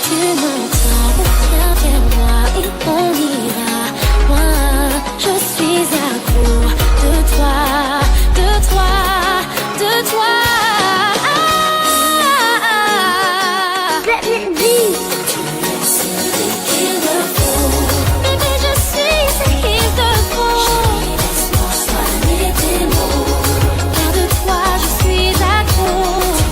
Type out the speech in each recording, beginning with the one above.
Tu m'entends, viens vers moi et on ira loin. Je suis accro de toi, de toi, de toi. Let me be. Tu es celui qu'il me faut. Bébé, je suis ce qu'il te faut. Laisse-moi soigner tes mots. Car de toi, je suis accro.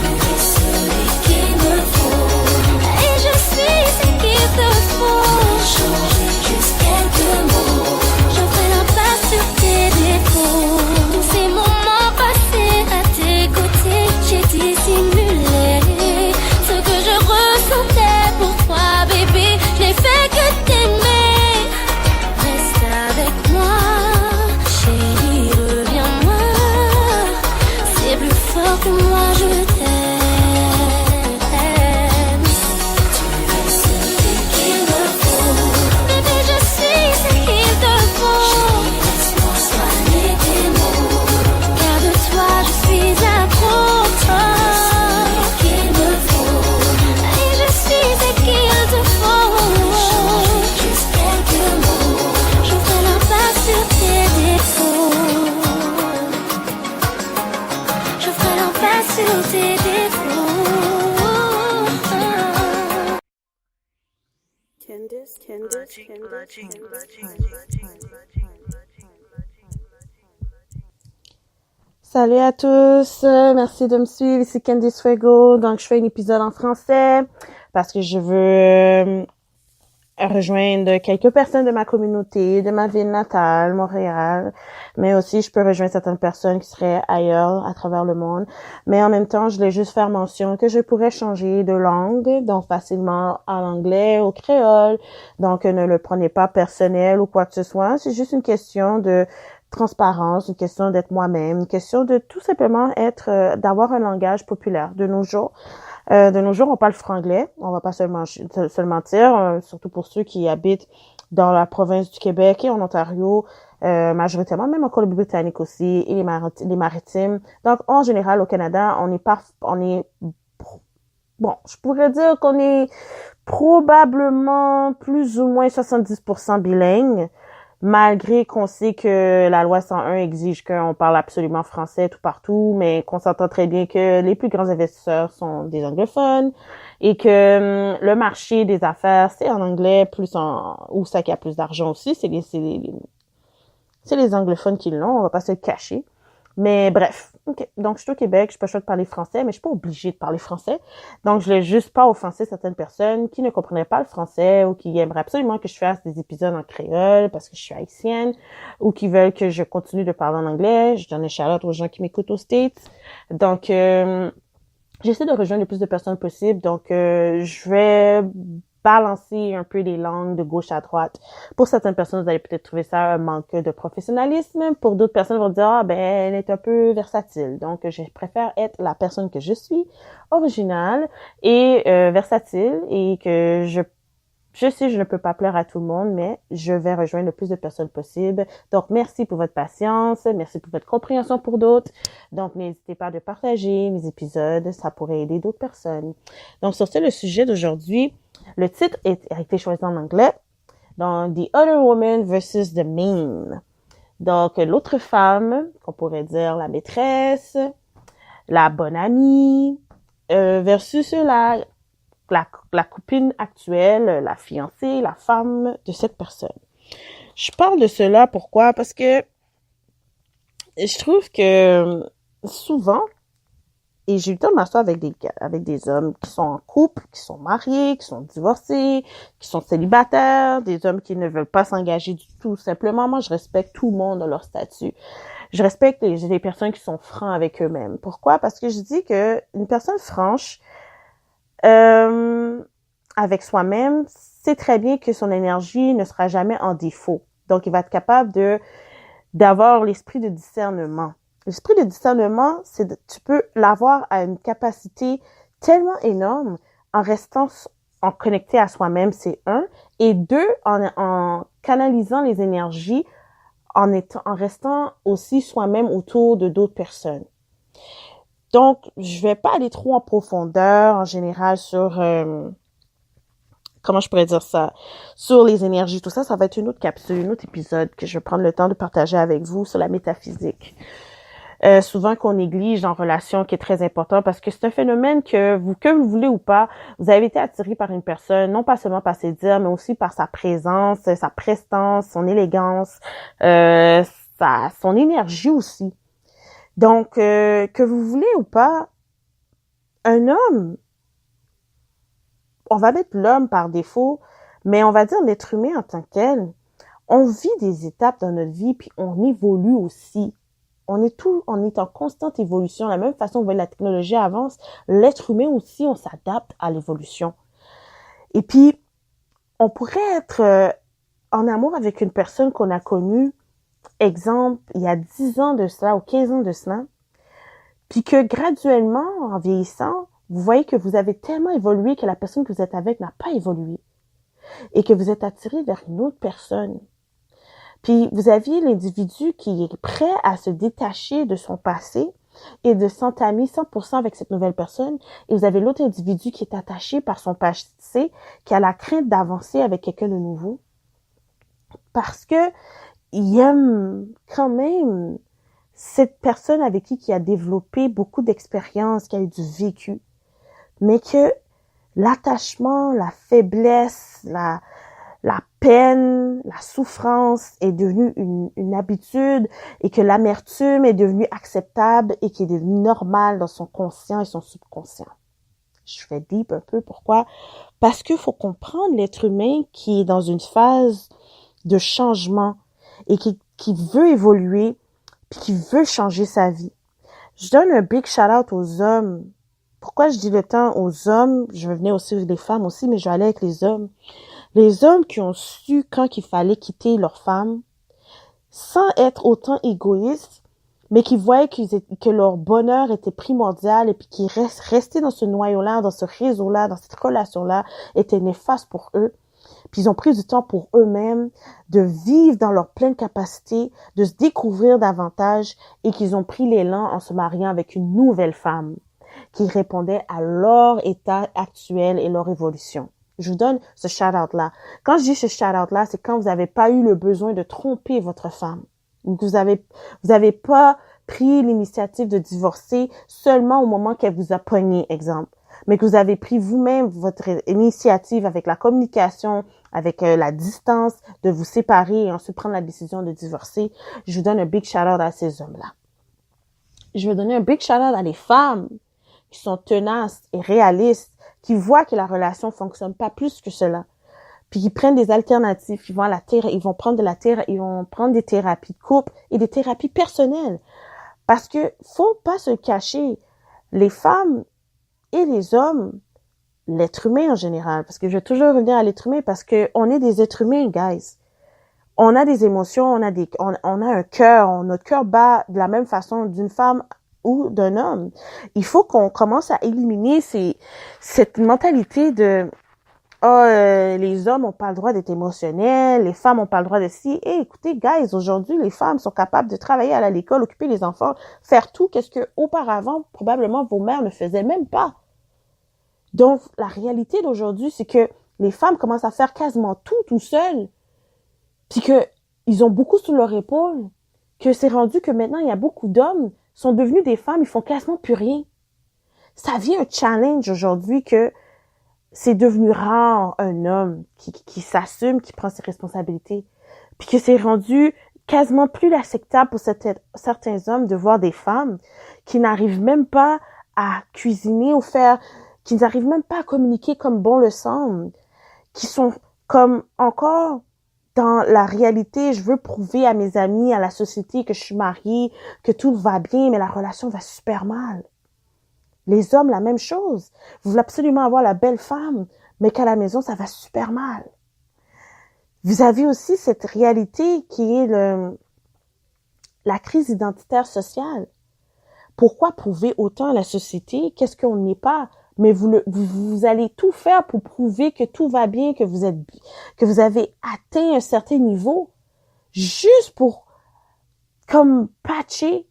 Tu es celui qu'il me faut. Et je suis ce qu'il te faut. Changer juste quelques mots. Je ferai l'impasse sur tes défauts. Tous ces moments passés à tes côtés, j'ai dissimulé ce que je ressentais pour toi, bébé. Je n'ai fait que t'aimer. Reste avec moi, chérie, reviens-moi. C'est plus fort que moi, je t'aime. Tu es celui qu'il me faut. Bébé, je suis ce qu'il te faut. Laisse-moi soigner tes mots. Car de toi, je suis accro. Qu'il me faut. Et je suis ce qu'il te faut. Juste quelques mots. Je ferai l'impasse sur tes défauts. Je ferai l'impasse sur tes défauts. Salut à tous, merci de me suivre, ici Candice Fuego. Donc je fais un épisode en français parce que je veux rejoindre quelques personnes de ma communauté, de ma ville natale, Montréal, mais aussi je peux rejoindre certaines personnes qui seraient ailleurs à travers le monde. Mais en même temps, je voulais juste faire mention que je pourrais changer de langue, donc facilement à l'anglais, au créole. Donc ne le prenez pas personnel ou quoi que ce soit, c'est juste une question de transparence, une question d'être moi-même, une question de tout simplement être, d'avoir un langage populaire de nos jours. On parle franglais, on va pas se le mentir, surtout pour ceux qui habitent dans la province du Québec et en Ontario, majoritairement, même en Colombie-Britannique aussi, et les maritimes. Donc, en général, au Canada, bon, je pourrais dire qu'on est probablement plus ou moins 70% bilingue, malgré qu'on sait que la loi 101 exige qu'on parle absolument français tout partout, mais qu'on s'entend très bien que les plus grands investisseurs sont des anglophones et que le marché des affaires, c'est en anglais, où ça qui a plus d'argent aussi, c'est les anglophones qui l'ont, on va pas se le cacher. Mais bref, ok. Donc je suis au Québec, je peux pas parler français, mais je suis pas obligée de parler français. Donc je voulais juste pas offenser certaines personnes qui ne comprenaient pas le français ou qui aimeraient absolument que je fasse des épisodes en créole parce que je suis haïtienne ou qui veulent que je continue de parler en anglais. Je donne un shout-out aux gens qui m'écoutent aux States. Donc j'essaie de rejoindre le plus de personnes possible. Donc je vais balancer un peu les langues de gauche à droite. Pour certaines personnes, vous allez peut-être trouver ça un manque de professionnalisme. Pour d'autres personnes, vont dire, elle est un peu versatile. Donc, je préfère être la personne que je suis, originale et versatile, et que je sais, je ne peux pas plaire à tout le monde, mais je vais rejoindre le plus de personnes possible. Donc, merci pour votre patience, merci pour votre compréhension pour d'autres. Donc, n'hésitez pas de partager mes épisodes, ça pourrait aider d'autres personnes. Donc, sur ce, le sujet d'aujourd'hui, le titre a été choisi en anglais, donc The Other Woman versus the Main. Donc, l'autre femme, qu'on pourrait dire la maîtresse, la bonne amie, versus la copine actuelle, la fiancée, la femme de cette personne. Je parle de cela, pourquoi? Parce que je trouve que souvent, et j'ai eu le temps de m'asseoir avec des hommes qui sont en couple, qui sont mariés, qui sont divorcés, qui sont célibataires, des hommes qui ne veulent pas s'engager du tout. Simplement, moi, je respecte tout le monde dans leur statut. Je respecte les personnes qui sont francs avec eux-mêmes. Pourquoi? Parce que je dis que une personne franche, avec soi-même, sait très bien que son énergie ne sera jamais en défaut. Donc, il va être capable d'avoir l'esprit de discernement. L'esprit de discernement, tu peux l'avoir à une capacité tellement énorme en restant en connecté à soi-même, c'est un. Et deux, en canalisant les énergies, en restant aussi soi-même autour de d'autres personnes. Donc, je vais pas aller trop en profondeur, en général, sur comment je pourrais dire ça, sur les énergies, tout ça, ça va être une autre capsule, un autre épisode que je vais prendre le temps de partager avec vous sur la métaphysique. Souvent qu'on néglige en relation, qui est très important parce que c'est un phénomène que vous voulez ou pas, vous avez été attiré par une personne, non pas seulement par ses dires, mais aussi par sa présence, sa prestance, son élégance, son énergie aussi. Donc, que vous voulez ou pas, un homme, on va mettre l'homme par défaut, mais on va dire l'être humain en tant que tel, on vit des étapes dans notre vie, puis on évolue aussi. On est en constante évolution. De la même façon que la technologie avance, l'être humain aussi, on s'adapte à l'évolution. Et puis, on pourrait être en amour avec une personne qu'on a connue, exemple, il y a 10 ans de cela ou 15 ans de cela, puis que graduellement, en vieillissant, vous voyez que vous avez tellement évolué que la personne que vous êtes avec n'a pas évolué et que vous êtes attiré vers une autre personne. Puis vous aviez l'individu qui est prêt à se détacher de son passé et de s'entamer 100% avec cette nouvelle personne. Et vous avez l'autre individu qui est attaché par son passé, qui a la crainte d'avancer avec quelqu'un de nouveau. Parce que il aime quand même cette personne avec qui il a développé beaucoup d'expérience, qui a eu du vécu. Mais que l'attachement, la faiblesse, la peine, la souffrance est devenue une habitude et que l'amertume est devenue acceptable et qui est devenue normale dans son conscient et son subconscient. Je fais deep un peu. Pourquoi? Parce qu'il faut comprendre l'être humain qui est dans une phase de changement et qui veut évoluer puis qui veut changer sa vie. Je donne un big shout-out aux hommes. Pourquoi je dis le temps aux hommes? Je vais venir aussi les femmes aussi, mais je vais aller avec les hommes. Les hommes qui ont su quand il fallait quitter leur femme, sans être autant égoïstes, mais qui voyaient que leur bonheur était primordial et puis qui restaient dans ce noyau-là, dans ce réseau-là, dans cette relation-là, était néfaste pour eux. Puis ils ont pris du temps pour eux-mêmes, de vivre dans leur pleine capacité, de se découvrir davantage et qu'ils ont pris l'élan en se mariant avec une nouvelle femme qui répondait à leur état actuel et leur évolution. Je vous donne ce shout-out-là. Quand je dis ce shout-out-là, c'est quand vous n'avez pas eu le besoin de tromper votre femme. Ou que vous avez pas pris l'initiative de divorcer seulement au moment qu'elle vous a pogné, exemple. Mais que vous avez pris vous-même votre initiative avec la communication, avec la distance, de vous séparer et ensuite prendre la décision de divorcer. Je vous donne un big shout-out à ces hommes-là. Je vais donner un big shout-out à les femmes qui sont tenaces et réalistes, qui voient que la relation fonctionne pas plus que cela, puis qui prennent des alternatives, ils vont prendre des thérapies de couple et des thérapies personnelles. Parce que faut pas se cacher, les femmes et les hommes, l'être humain en général, parce que je vais toujours revenir à l'être humain parce que on est des êtres humains, guys. On a des émotions, on a un cœur, notre cœur bat de la même façon d'une femme ou d'un homme. Il faut qu'on commence à éliminer cette mentalité de les hommes ont pas le droit d'être émotionnels, les femmes ont pas le droit de si. Écoutez, guys, aujourd'hui, les femmes sont capables de travailler à l'école, occuper les enfants, faire tout qu'est-ce que auparavant probablement vos mères ne faisaient même pas. Donc, la réalité d'aujourd'hui, c'est que les femmes commencent à faire quasiment tout seules, puis que ils ont beaucoup sur leur épaule, que c'est rendu que maintenant, il y a beaucoup d'hommes sont devenus des femmes, ils font quasiment plus rien. Ça vient un challenge aujourd'hui que c'est devenu rare un homme qui s'assume, qui prend ses responsabilités, puis que c'est rendu quasiment plus acceptable pour certains hommes de voir des femmes qui n'arrivent même pas à cuisiner ou qui n'arrivent même pas à communiquer comme bon le semble, qui sont comme encore dans la réalité, je veux prouver à mes amis, à la société que je suis mariée, que tout va bien, mais la relation va super mal. Les hommes, la même chose. Vous voulez absolument avoir la belle femme, mais qu'à la maison, ça va super mal. Vous avez aussi cette réalité qui est la crise identitaire sociale. Pourquoi prouver autant à la société qu'est-ce qu'on n'est pas? Mais vous allez tout faire pour prouver que tout va bien, que vous avez atteint un certain niveau, juste pour, comme, patcher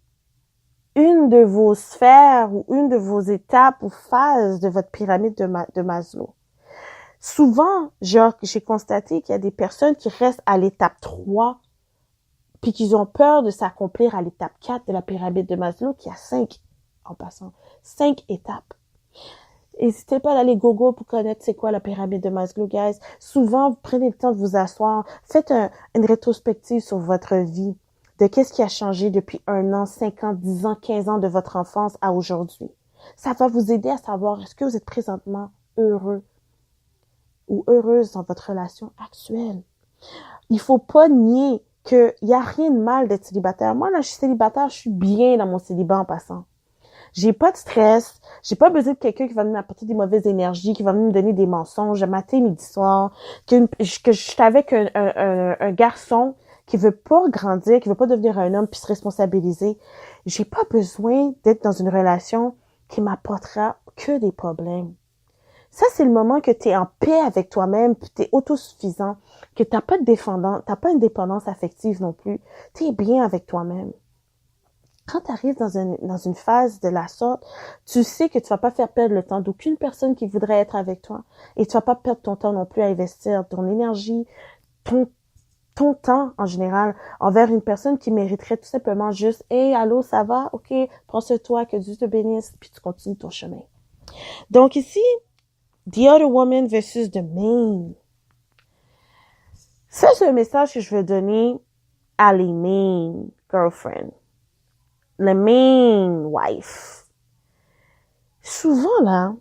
une de vos sphères ou une de vos étapes ou phases de votre pyramide de Maslow. Souvent, j'ai constaté qu'il y a des personnes qui restent à l'étape 3 puis qu'ils ont peur de s'accomplir à l'étape 4 de la pyramide de Maslow, qui a 5, en passant, 5 étapes. N'hésitez pas à aller Google pour connaître c'est quoi la pyramide de Maslow, guys. Souvent, vous prenez le temps de vous asseoir, faites une rétrospective sur votre vie, de qu'est-ce qui a changé depuis 1 an, 5 ans, 10 ans, 15 ans de votre enfance à aujourd'hui. Ça va vous aider à savoir est-ce que vous êtes présentement heureux ou heureuse dans votre relation actuelle. Il faut pas nier qu'il y a rien de mal d'être célibataire. Moi, là, je suis célibataire, je suis bien dans mon célibat en passant. J'ai pas de stress, j'ai pas besoin de quelqu'un qui va m'apporter des mauvaises énergies, qui va me donner des mensonges matin, midi, soir, que je suis avec un garçon qui veut pas grandir, qui veut pas devenir un homme puis se responsabiliser. J'ai pas besoin d'être dans une relation qui m'apportera que des problèmes. Ça, c'est le moment que tu es en paix avec toi-même, puis tu es autosuffisant, que t'as pas une dépendance affective non plus. Tu es bien avec toi-même. Quand tu arrives dans une phase de la sorte, tu sais que tu vas pas faire perdre le temps d'aucune personne qui voudrait être avec toi. Et tu vas pas perdre ton temps non plus à investir ton énergie, ton temps en général envers une personne qui mériterait tout simplement juste « Hey, allô, ça va? Ok, prends sur toi, que Dieu te bénisse. » Puis tu continues ton chemin. Donc ici, The Other Woman versus the Main. Ça, c'est un message que je veux donner à les main girlfriends. Les main wife. Souvent, là,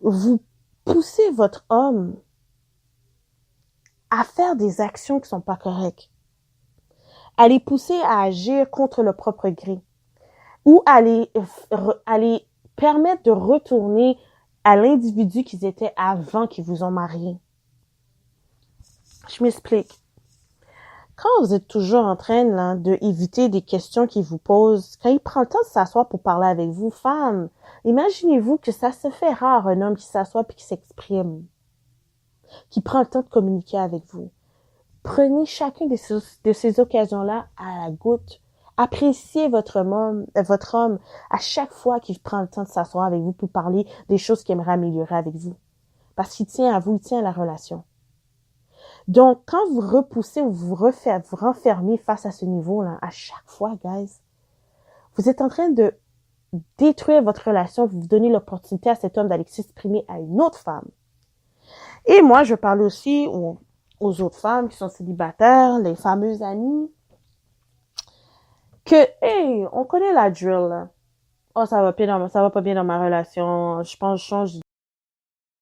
vous poussez votre homme à faire des actions qui sont pas correctes. À les pousser à agir contre leur propre gré. Ou à les permettre de retourner à l'individu qu'ils étaient avant qu'ils vous ont marié. Je m'explique. Quand vous êtes toujours en train là, de éviter des questions qu'ils vous posent, quand il prend le temps de s'asseoir pour parler avec vous, femme, imaginez-vous que ça se fait rare un homme qui s'assoit puis qui s'exprime, qui prend le temps de communiquer avec vous. Prenez chacune de ces occasions-là à la goutte. Appréciez votre homme à chaque fois qu'il prend le temps de s'asseoir avec vous pour parler des choses qu'il aimerait améliorer avec vous. Parce qu'il tient à vous, il tient à la relation. Donc, quand vous repoussez ou vous renfermez face à ce niveau-là, à chaque fois, guys, vous êtes en train de détruire votre relation, vous donnez l'opportunité à cet homme d'aller s'exprimer à une autre femme. Et moi, je parle aussi aux autres femmes qui sont célibataires, les fameuses amies, que, hey, on connaît la drill, là. Oh, ça va pas bien dans ma relation, je pense, je change